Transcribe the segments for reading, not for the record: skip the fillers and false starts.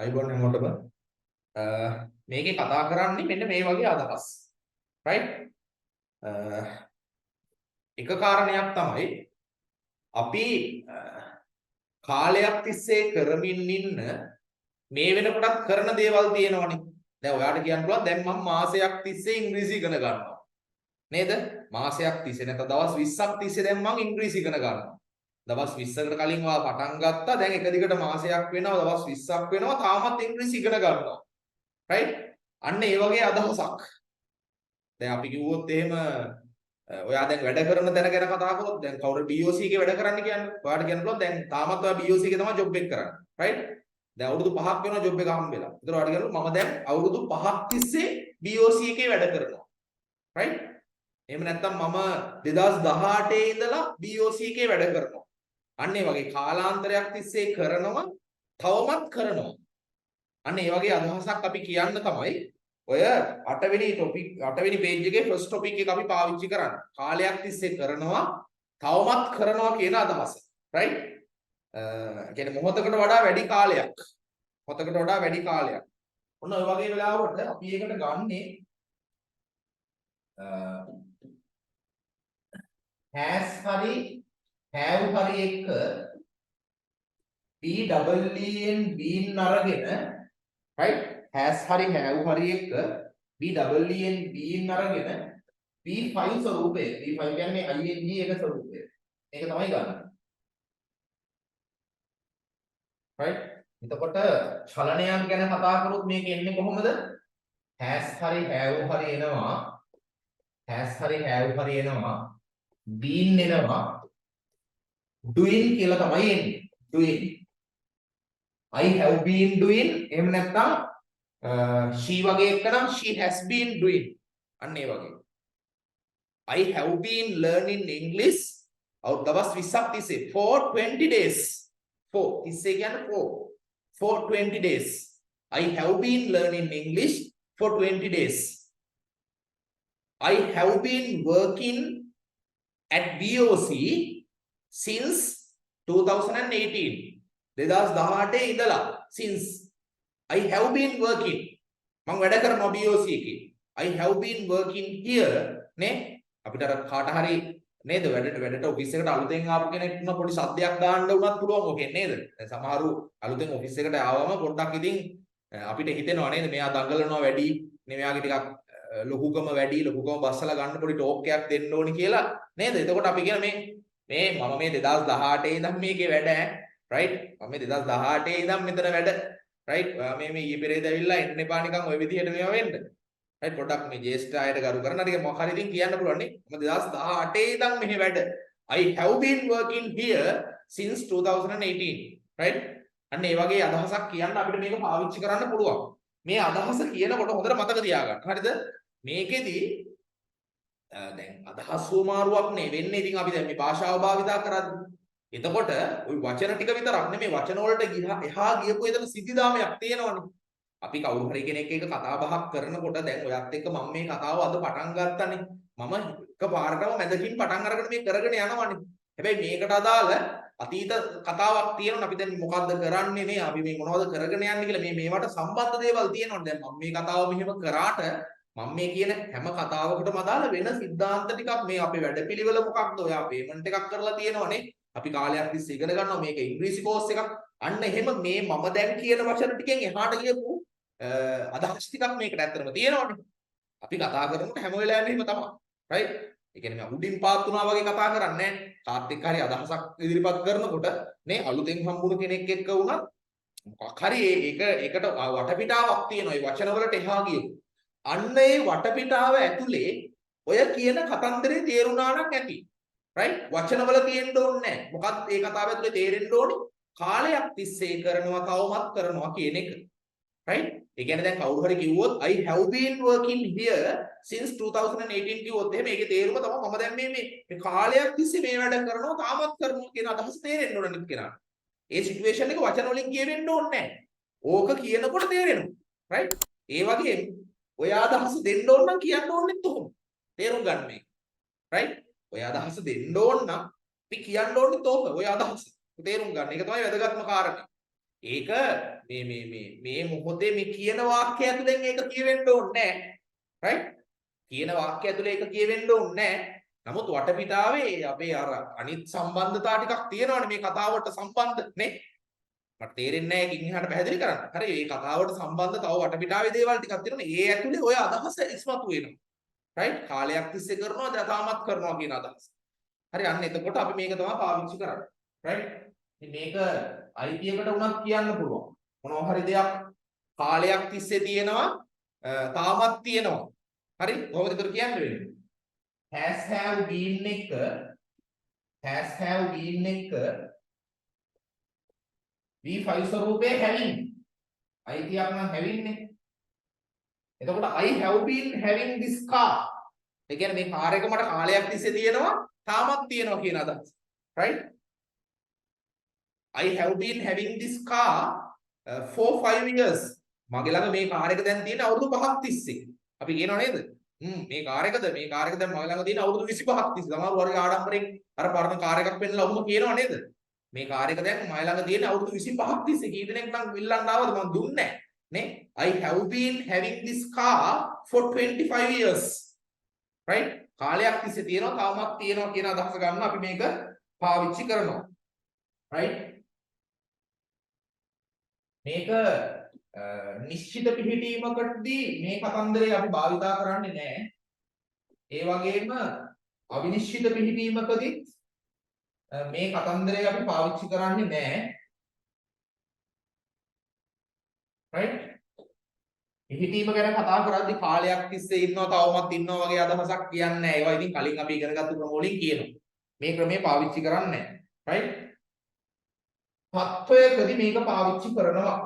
අයිබෝන් හැමෝටම මේකේ කතා කරන්නේ මෙන්න මේ වගේ අදහස්. right? එක කාරණයක් තමයි අපි කාලයක් තිස්සේ කරමින් ඉන්න මේ වෙනකොටත් කරන දේවල් තියෙනවනේ. දැන් ඔයාලට කියන්න පුළුවන් දැන් මම මාසයක් තිස්සේ ඉංග්‍රීසි ඉගෙන ගන්නවා. නේද? මාසයක් තිස්සේ නැත්නම් දවස් 20ක් තිස්සේ දැන් මම ඉංග්‍රීසි ඉගෙන ගන්නවා. දවස් 20කට කලින් ඔයා පටන් ගත්තා. දැන් එක දිගට මාසයක් වෙනවා, දවස් 20ක් වෙනවා, තාමත් ඉංග්‍රීසි ඉගෙන ගන්නවා. right? අන්න ඒ වගේ අදහසක්. දැන් අපි කිව්වොත් එහෙම ඔයා දැන් වැඩ කරන තැන ගැන කතා කරොත් දැන් කවුරු BOC එකේ වැඩ කරන්න කියන්නේ? ඔයාට කියන්න පුළුවන් දැන් තාමත් ඔයා BOC එකේ තමයි ජොබ් එක කරන්නේ. right? දැන් අවුරුදු 5ක් වෙනවා ජොබ් එක හම්බෙලා. ඒතර ඔයාට කියනවා මම දැන් අවුරුදු 5ක් තිස්සේ BOC එකේ වැඩ කරනවා. right? එහෙම නැත්නම් මම 2018 ඉඳලා BOC එකේ වැඩ කරනවා. අන්න ඒ වගේ කාලාන්තරයක් තිස්සේ කරනවා, තවමත් කරනවා. අන්න ඒ වගේ අදහසක් අපි කියන්න තමයි ඔය 8වෙනි පේජ් එකේ ෆස්ට් ටොපික් එක අපි පාවිච්චි කරන්නේ. කාලයක් තිස්සේ කරනවා, තවමත් කරනවා කියන අදහස. right? කියන්නේ මොහොතකට වඩා වැඩි කාලයක්. මොහොතකට වඩා වැඩි කාලයක්. ඔන්න ඔය වගේ වෙලාවකට අපි ඒකට ගන්නේ has හරි have හරි එක BEEN been අරගෙන right has හරි have හරි එක BEEN been අරගෙන P5 ස්වරූපය P5 කියන්නේ ing එක ස්වරූපය ඒක තමයි ගන්න right එතකොට චලනයක් ගැන කතා කරොත් මේක එන්නේ කොහොමද has හරි have හරි එනවා has හරි have හරි එනවා been එනවා doing කියලා තමයි එන්නේ doing I have been doing එහෙම නැත්නම් she වගේ එක නම් she has been doing අන්න ඒ වගේ I have been learning English දවස් 20ක් තිස්සේ for 20 days for තිස්සේ කියන්නේ for 20 days I have been learning English for 20 days I have been working at BOC since 2018 2018 ඉඳලා since I have been working මම වැඩ කරනවා BOC එකේ I have been working here නේ අපිට අර කාට හරි නේද වැඩට ඔෆිස් එකට අලුතෙන් ආපු කෙනෙක් වුණා පොඩි සද්දයක් දාන්න උනත් පුළුවන් ඔකේ නේද දැන් සමහරු අලුතෙන් ඔෆිස් එකට ආවම පොඩ්ඩක් ඉතින් අපිට හිතෙනවා නේද මෙයා දඟලනවා වැඩි නේ මෙයාගේ ටිකක් ලොකුකම වැඩි ලොකුකම බස්සලා ගන්න පොඩි ටෝක් එකක් දෙන්න ඕනි කියලා නේද එතකොට අපි කියන මේ මම මේ 2018 ඉඳන් මේකේ වැඩ right මම මේ 2018 ඉඳන් මෙතන වැඩ right මේ ඊයේ පෙරේද ඇවිල්ලා එන්න එපා නිකන් ওই විදිහට මේවා වෙන්න right පොඩ්ඩක් මේ ජේෂ්ඨ අයට ගරු කරන හරි මොකක් හරි ඉතින් කියන්න පුළුවන් නේ මම 2018 ඉඳන් මෙහි වැඩ I have been working here since 2018 right අන්න ඒ වගේ අදහසක් කියන්න අපිට මේක පාවිච්චි කරන්න පුළුවන් මේ අදහස කියනකොට හොඳට මතක තියාගන්න හරිද මේකෙදි දැන් අදහස් වමාරුවක් නේ වෙන්නේ ඉතින් අපි දැන් මේ භාෂාව භාවිතා කරද්දී එතකොට ওই වචන ටික විතරක් නෙමෙයි වචන වලට එහා ගියපු එතන සිද්ධාමයක් තියෙනවනේ අපි කවුරු හරි කෙනෙක් එක්ක කතා බහක් කරනකොට දැන් ඔයත් එක්ක මම මේ කතාව අද පටන් ගත්තානේ මම එකපාරටම මැදකින් පටන් අරගෙන මේ කරගෙන යනවනේ හැබැයි මේකට අදාළ අතීත කතාවක් තියෙනවා අපි දැන් මොකද්ද කරන්නේ නේ අපි මේ මොනවද කරගෙන යන්නේ කියලා මේවට සම්බන්ධ දේවල් තියෙනවනේ දැන් මම මේ කතාව මෙහෙම කරාට මම මේ කියන හැම කතාවකටම අදාළ වෙන સિદ્ધාන්ත ටිකක් මේ අපේ වැඩපිළිවෙල මොකක්ද ඔයා පේමන්ට් එකක් කරලා තියෙනවනේ අපි කාලයක් තිස්සේ ඉගෙන ගන්නවා මේක ඉංග්‍රීසි කෝස් එකක් අන්න එහෙම මේ මම දැන් කියන වචන ටිකෙන් එහාට ගියපු අදහස් ටිකක් මේකට ඇත්තටම තියෙනවනේ අපි කතා කරනකොට හැම වෙලාවෙම එහෙම තමයි right ඒ කියන්නේ මම උඩින් පාත් වුණා වගේ කතා කරන්නේ නැහැ කාත් එක්ක හරි අදහසක් ඉදිරිපත් කරනකොට නේ අලුතෙන් හම්බුණු කෙනෙක් එක්ක වුණත් මොකක් හරි ඒකට වටපිටාවක් තියෙනවා ඒ වචන වලට එහා ගියපු අන්න ඒ වටපිටාව ඇතුලේ ඔය කියන කතන්දරේ තේරුණා නම් ඇති. right? වචනවල තියෙන්න ඕනේ නැහැ. මොකක්ද ඒ කතාව ඇතුලේ තේරෙන්න ඕනේ? කාලයක් තිස්සේ කරනවා තවමත් කරනවා කියන එක. right? ඒ කියන්නේ දැන් කවුරු හරි කිව්වොත් I have been working here since 2018 කිව්වොත් එහෙනම් ඒකේ තේරුම තමයි මම දැන් මේ කාලයක් තිස්සේ මේ වැඩ කරනවා තාමත් කරනවා කියන අදහස තේරෙන්න ඕන නිත් කෙනාට. ඒ සිටුේෂන් එක වචන වලින් කියවෙන්න ඕනේ නැහැ. ඕක කියනකොට තේරෙනවා. right? ඒ වගේම ඔය අදහස දෙන්න ඕන නම් කියන්න ඕනෙත් උහුම. තේරුම් ගන්න මේක. right? ඔය අදහස දෙන්න ඕන නම් අපි කියන්න ඕනෙත් ඕක. ඔය අදහස. තේරුම් ගන්න. ඒක තමයි වැදගත්ම කාරණේ. ඒක මේ මොහොතේ මේ කියන වාක්‍ය ඇතුලෙන් ඒක කියවෙන්න ඕනේ නැහැ. right? කියන වාක්‍ය ඇතුලේ ඒක කියවෙන්න ඕනේ නැහැ. නමුත් වටපිටාවේ අපේ අර අනිත් සම්බන්ධතා ටිකක් තියෙනවානේ මේ කතාවට සම්බන්ධ නේ. මට තේරෙන්නේ නැහැ ඒකින් එහාට පැහැදිලි කරන්න. හරි මේ කතාවට සම්බන්ධ තව වටපිටාවේ දේවල් ටිකක් තියෙනවා. ඒ ඇතුලේ ඔය අදහස ඉස්මතු වෙනවා. right? කාලයක් තිස්සේ කරනවා තාමත් කරනවා කියන අදහස. හරි අන්න එතකොට අපි මේක තමයි පාවිච්චි කරන්නේ. right? ඉතින් මේක අයිතියකට උනත් කියන්න පුළුවන්. මොනවා හරි දෙයක් කාලයක් තිස්සේ තියෙනවා තාමත් තියෙනවා. හරි? කොහොමද ඒක කියන්නේ වෙන්නේ? has have been එක V5 ස්වරූපයේ having අයිතියක් නම් having නේ. එතකොට I have been having this car. ඒ කියන්නේ මේ කාර් එක මට කාලයක් තිස්සේ තියෙනවා තාමත් තියෙනවා කියන අදහස. right? I have been having this car for 5 years. මගේ ළඟ මේ කාර් එක දැන් තියෙන අවුරුදු 5ක් තිස්සේ. අපි කියනවා නේද? මේ කාර් එකද දැන් මගේ ළඟ තියෙන අවුරුදු 25ක් තිස්සේ. සමහර වර්ග ආඩම්බරෙන් අර පරණ කාර් එකක් පෙන්නලා ඔහොම කියනවා නේද? මේ කාර් එක දැන් මගේ ළඟ තියෙන අවුරුදු 25ක් තිස්සේ. කී දෙනෙක් නම් විල්ලන්න ආවද මම දුන්නේ නැහැ නේ. I have been having this car for 25 years. right? කාලයක් තිස්සේ තියෙනවා තාමත් තියෙනවා කියන අදහස ගන්න අපි මේක පාවිච්චි කරනවා. right? මේක නිශ්චිත පිහිටීමකදී මේ කතන්දරය අපි භාවිතා කරන්නේ නැහැ. ඒ වගේම අවිනිශ්චිත පිහිටීමකදී මේ කතන්දරය අපි පාවිච්චි කරන්නේ නැහැ. right? පිහිටීම ගැන කතා කරද්දී කාලයක් තිස්සේ ඉන්නවා තවමත් ඉන්නවා වගේ අදහසක් කියන්නේ නැහැ. ඒවා ඉතින් කලින් අපි ඉගෙනගත්තු ක්‍රම වලින් කියනවා. මේ ක්‍රමය පාවිච්චි කරන්නේ නැහැ. right? තත්වයකදී මේක පාවිච්චි කරනවා.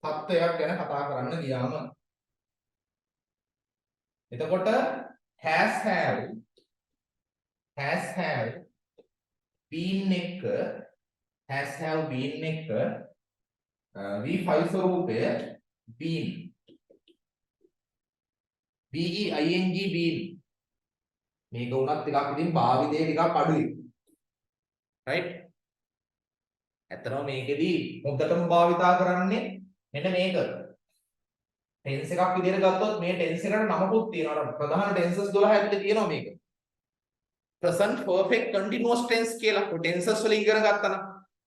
තත්වයක් ගැන කතා කරන්න ගියාම එතකොට has have been එක V5 ස්වරූපය been BEING been මේක උනත් ටිකක් ඉතින් භාවිතේ ටිකක් අඩුයි. right? ඇත්තටම මේකෙදී හොඳටම භාවිතා කරන්නේ මෙන්න මේක. ටෙන්ස් එකක් විදිහට ගත්තොත් මේ ටෙන්ස් එකට නමකුත් තියෙනවා. ප්‍රධාන ටෙන්සස් 12 ඇතුලේ තියෙනවා මේක. present perfect continuous tense කියලා. ඔය ටෙන්සස් වලින් ඉගෙන ගත්තා නම්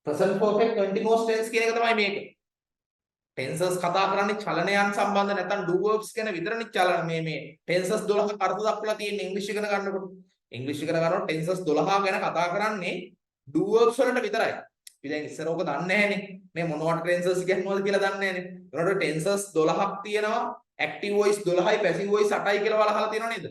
present perfect continuous tense කියන එක තමයි මේක. ටෙන්සස් කතා කරන්නේ චලනයන් සම්බන්ධ නැත්නම් do verbs ගැන විතරනේ චලන මේ ටෙන්සස් 12ක අර්ථ දක්වලා තියෙන ඉංග්‍රීසි ඉගෙන ගන්නකොට. ඉංග්‍රීසි ඉගෙන ගන්නකොට ටෙන්සස් 12 ගැන කතා කරන්නේ do verbs වලට විතරයි. අපි දැන් ඉස්සර ඕක දන්නේ නැහැනේ. මේ මොනවට ටෙන්සස් කියනවද කියලා දන්නේ නැහැනේ. ඒනකොට ටෙන්සස් 12ක් තියෙනවා. active voice 12යි passive voice 8යි කියලා වල අහලා තියෙනව නේද?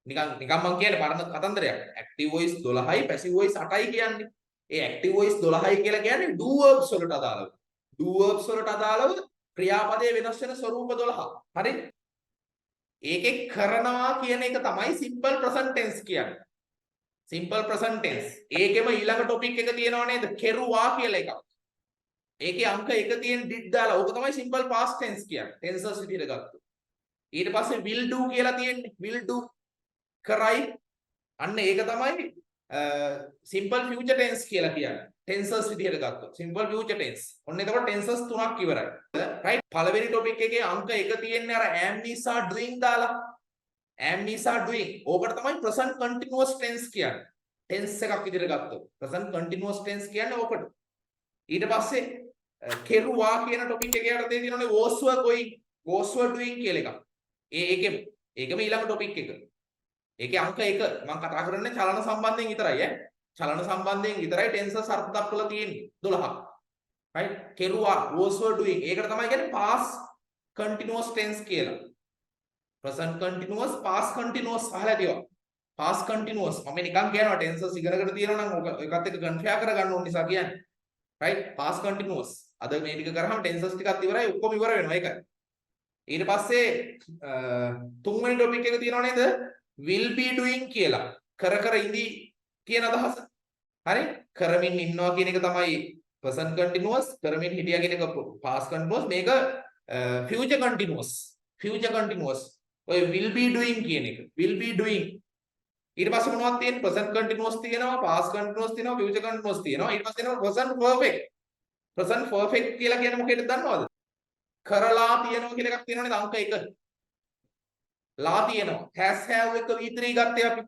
නිකන් මම කියන්නේ පරණ කතන්දරයක්. active voice 12යි passive voice 8යි කියන්නේ. ඒ active voice 12යි කියලා කියන්නේ do verbs වලට අදාළව. do verbs වලට අදාළව ක්‍රියාපදයේ වෙනස් වෙන ස්වරූප 12. හරි? ඒකේ කරනවා කියන එක තමයි simple present tense කියන්නේ. simple present tense. ඒකෙම ඊළඟ topic එක තියෙනව නේද? කෙරුවා කියලා එකක්. ඒකේ අංක 1 තියෙන did දාලා ඕක තමයි simple past tense කියන්නේ. tenses විදිහට ගත්තොත්. ඊට පස්සේ will do කියලා තියෙන්නේ. will do කරයි. අන්න ඒක තමයි simple future tense කියලා කියන්නේ. tenses විදිහට ගත්තොත්. simple future tense. ඔන්න එතකොට tenses තුනක් ඉවරයි. right? පළවෙනි topic එකේ අංක 1 තියෙන්නේ අර am is are doing දාලා. am is are doing. ඕකට තමයි present continuous tense කියන්නේ. tense එකක් විදිහට ගත්තොත්. present continuous tense කියන්නේ ඕකට. ඊට පස්සේ කෙරුවා කියන topic එකේ යටතේ තියෙනනේ was were going, was were doing කියලා එකක්. ඒකෙම ඊළඟ topic එක. ඒකේ අංක 1 මම කතා කරන්නේ චලන සම්බන්ධයෙන් විතරයි ඈ. චලන සම්බන්ධයෙන් විතරයි tenses අර්ථ දක්වලා තියෙන්නේ 12ක්. right? කෙරුවා was were doing. ඒකට තමයි කියන්නේ past continuous tense කියලා. present continuous, past continuous අහලා තියෙනවා. past continuous මම නිකන් කියනවා tenses ඉගෙනගෙන තියෙනවා නම් ඒකත් එක්ක කන්ෆියර් කරගන්න ඕන නිසා කියන්නේ. right? past continuous. අද මේ ටික කරාම tenses ටිකත් ඉවරයි ඔක්කොම ඉවර වෙනවා ඒකයි. ඊට පස්සේ තුන්වෙනි topic එක තියෙනව නේද? will be doing කියලා. කර ඉඳී කියන අදහස. හරි? කරමින් ඉන්නවා කියන එක තමයි present continuous, කරමින් හිටියා කියන එක past continuous, මේක future continuous. future continuous. ඔය will be doing කියන එක. will be doing. ඊට පස්සේ මොනවද තියෙන්නේ? present continuous තියෙනවා, past continuous තියෙනවා, future continuous තියෙනවා. ඊට පස්සේ තියෙනවා present perfect. present perfect කියලා කියන්නේ මොකේද දන්නවද? කරලා තියෙනවා කියලා එකක් තියෙනවනේ අංක 1. ලා තියෙනවා. has have එක V3 ගත්තේ අපි.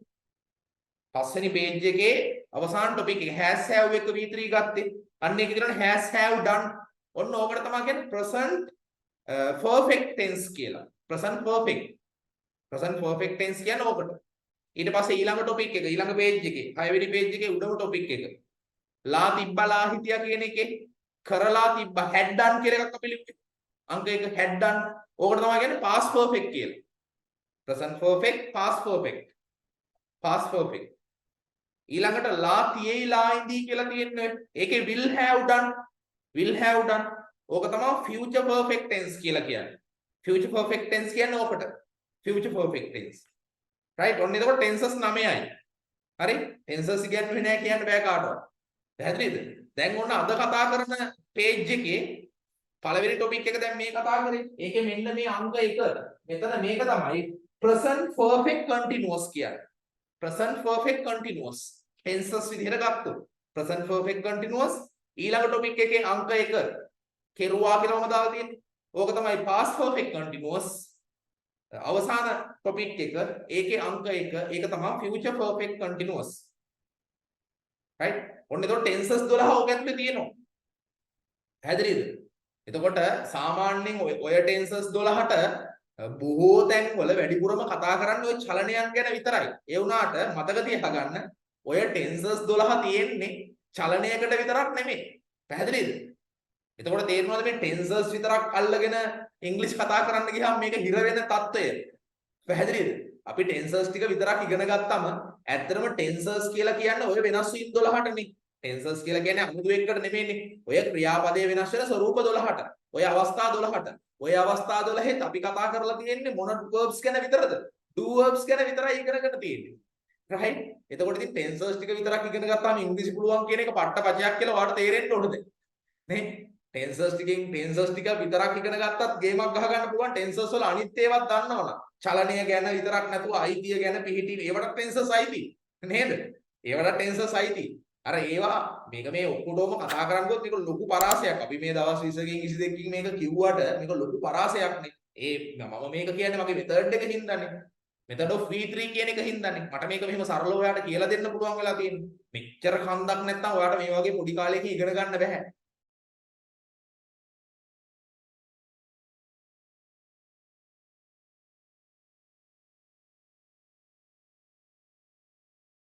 පස්වෙනි page එකේ අවසාන topic එක has have එක V3 ගත්තේ. අන්න ඒක කියනවා has have done. ඔන්න ඕකට තමයි කියන්නේ present perfect tense කියලා. present perfect tense කියන්නේ ඕකට. ඊට පස්සේ ඊළඟ topic එක ඊළඟ page එකේ 6 වෙනි page එකේ උඩම topic එක. ලා තිබ්බලා හිටියා කියන එකේ කරලා තිබ්බ had done කියලා එකක් අපි ලිව්වේ. අංක 1 had done. ඕකට තමයි කියන්නේ past perfect කියලා. present perfect past perfect. ඊළඟට ලා තියේයි ලා ඉඳී කියලා තියෙන්නේ. ඒකේ will have done. ඕක තමයි future perfect tense කියලා කියන්නේ. future perfect tense කියන්නේ ඕකට. future perfect tense. right? ඔන්න එතකොට tenses 9යි. හරි? tenses කියන්නේ නැහැ කියන්න බෑ කාටවත්. පැහැදිලිද? දැන් ඔන්න අද කතා කරන page එකේ පළවෙනි topic එක දැන් මේ කතා කරේ. ඒකේ මෙන්න මේ අංක 1. මෙතන මේක තමයි present perfect continuous කියන්නේ. present perfect continuous tenses විදිහට ගත්තොත් present perfect continuous ඊළඟ topic එකේ අංක 1 කෙරුවා කියලාම දාලා තියෙන්නේ. ඕක තමයි past perfect continuous. අවසාන topic එක ඒකේ අංක 1 ඒක තමයි future perfect continuous. right? ඔන්න එතකොට tenses 12 ඕක ඇතුලේ තියෙනවා. පැහැදිලිද? එතකොට සාමාන්‍යයෙන් ඔය tenses 12ට බොහෝ තැන්වල වැඩිපුරම කතා කරන්නේ ඔය චලනයන් ගැන විතරයි. ඒ වුණාට මතක තියාගන්න ඔය tenses 12 තියෙන්නේ චලනයකට විතරක් නෙමෙයි. පැහැදිලිද? එතකොට තේරෙනවද මේ tenses විතරක් අල්ලගෙන ඉංග්‍රීසි කතා කරන්න ගියාම මේක හිර වෙන తত্ত্বය. පැහැදිලිද? අපි tenses ටික විතරක් ඉගෙන ගත්තම ඇත්තටම tenses කියලා කියන්නේ ඔය වෙනස් වීම් 12ටනේ. tenses කියලා කියන්නේ අමුතු එකකට නෙමෙයිනේ. ඔය ක්‍රියාපදයේ වෙනස් වෙන ස්වරූප 12ට. ඔය අවස්ථා 12ට. ඔය අවස්ථා 12ෙත් අපි කතා කරලා තියෙන්නේ මොන verbs ගැන විතරද? do verbs ගැන විතරයි ඉගෙනගෙන තියෙන්නේ. right? එතකොට ඉතින් tenses ටික විතරක් ඉගෙන ගත්තාම ඉංග්‍රීසි පුළුවන් කියන එක පට්ටපචයක් කියලා ඔයාලට තේරෙන්න ඕනද? නේ? tenses ටික විතරක් ඉගෙන ගත්තත් ගේමක් ගහ ගන්න පුළුවන් tenses වල අනිත් ඒවාත් දන්නවනම්. චලනය ගැන විතරක් නැතුව අයිතිය ගැන පිහිටි ඒවට tenses අයිති. නේද? ඒවට tenses අයිති. අර ඒවා මේක මේ ඔක්කොටම කතා කරනකොට මේක ලොකු පරාසයක්. අපි මේ දවස් 20කින් 22කින් මේක කිව්වට මේක ලොකු පරාසයක් නේ. මම මේක කියන්නේ මගේ මෙතඩ් එක හින්දානේ. method of V3 කියන එක හින්දානේ. මට මේක මෙහෙම සරලව ඔයාලට කියලා දෙන්න පුළුවන් වෙලා තියෙන්නේ. මෙච්චර කන්දක් නැත්තම් ඔයාලට මේ වගේ පොඩි කාලේක ඉගෙන ගන්න බෑ.